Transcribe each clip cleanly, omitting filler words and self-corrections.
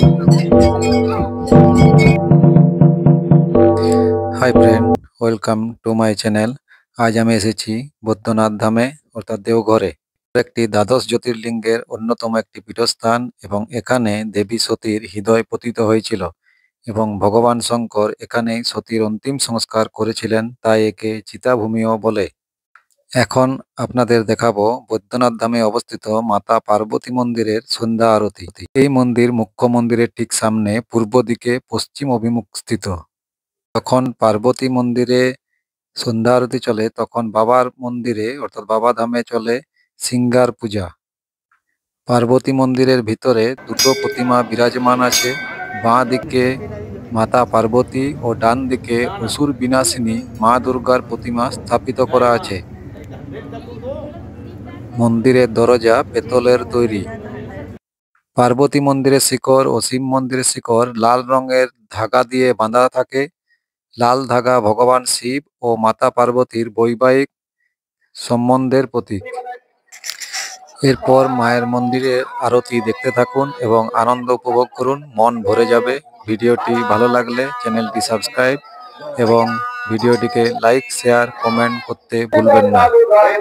High friend, welcome to my channel. आज आमी एसेছি বৈদ্যনাথ ধামে অর্থাৎ দেওঘরে। একটি দ্বাদশ জ্যোতির্লিঙ্গের অন্যতম একটি পীঠস্থান এবং এখানে দেবী সতীর হৃদয় পতিত হয়েছিল এবং ভগবান শঙ্কর এখানেই সতীর অন্তিম সংস্কার করেছিলেন, তাই একে চিতাভূমিও বলে। এখন আপনাদের দেখাবো বৈদ্যনাথ ধামে অবস্থিত মাতা পার্বতী মন্দিরের সন্ধ্যা আরতি। এই মন্দির মুখ্য মন্দিরের ঠিক সামনে পূর্ব দিকে পশ্চিম অভিমুখ স্থিত। যখন পার্বতী মন্দিরে সন্ধ্যা আরতি চলে তখন বাবার মন্দিরে অর্থাৎ বাবা ধামে চলে সিঙ্গার পূজা। পার্বতী মন্দিরের ভিতরে দুটো প্রতিমা বিরাজমান আছে। বাঁ দিকে মাতা পার্বতী ও ডান দিকে অসুর বিনাশিনী মা দুর্গার প্রতিমা স্থাপিত করা আছে। মন্দিরের দরজা পেতলের তৈরি। পার্বতী মন্দিরের শিখর ও শিব মন্দিরের শিখর লাল রঙের ধাগা দিয়ে বাঁধা থাকে। লাল ধাগা ভগবান শিব ও মাতা পার্বতীর বৈবাহিক সম্বন্ধের প্রতীক। এরপর মায়ের মন্দিরে আরতি দেখতে থাকুন এবং আনন্দ উপভোগ করুন, মন ভরে যাবে। ভিডিওটি ভালো লাগলে চ্যানেলটি সাবস্ক্রাইব এবং ভিডিওটিকে লাইক, শেয়ার, কমেন্ট করতে ভুলবেন না।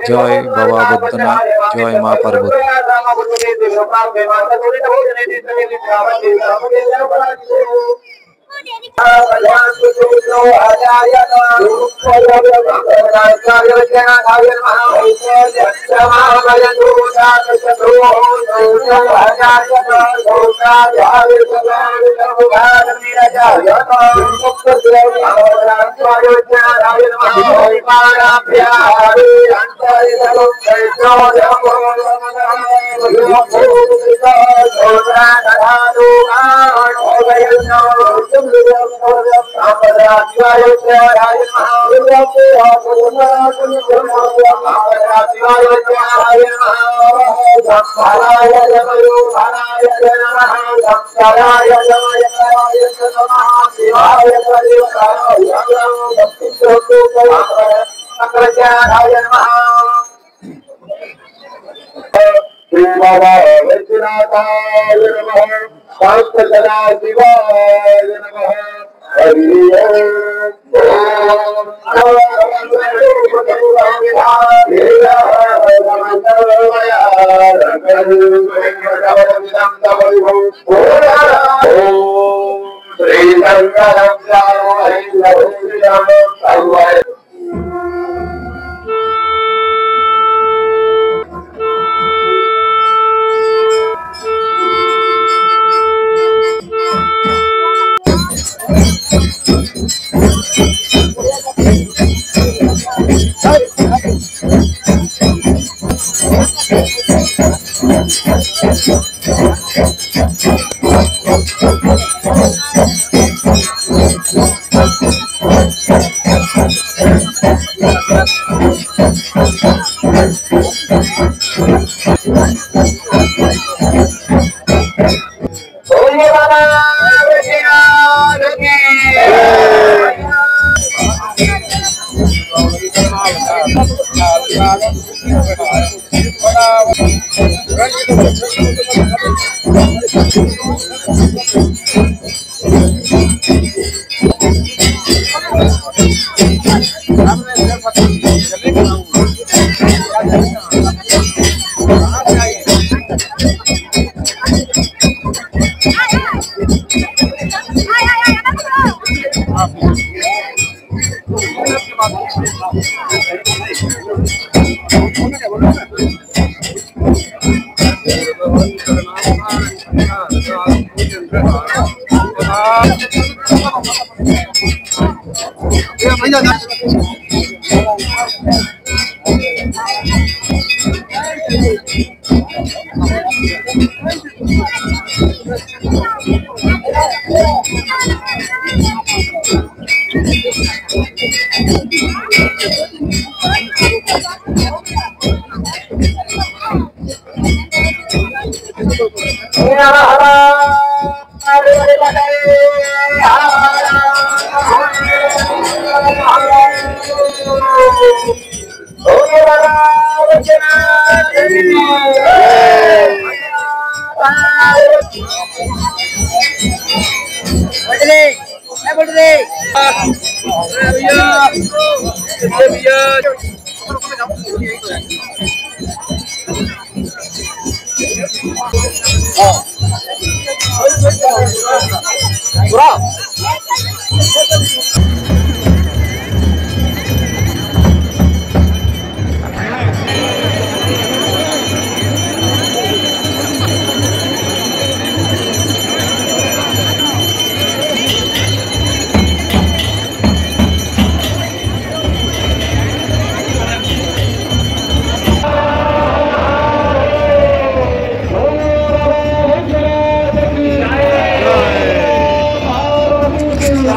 জয় বাবা বৈদ্যনাথ, জয় মা পার্বতী।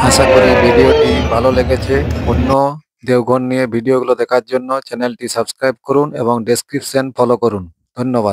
আশা করি ভিডিওটি ভালো লেগেছে। অন্য দেওঘর নিয়ে ভিডিওগুলো দেখার জন্য চ্যানেলটি সাবস্ক্রাইব করুন এবং ডেসক্রিপশন ফলো করুন। ধন্যবাদ।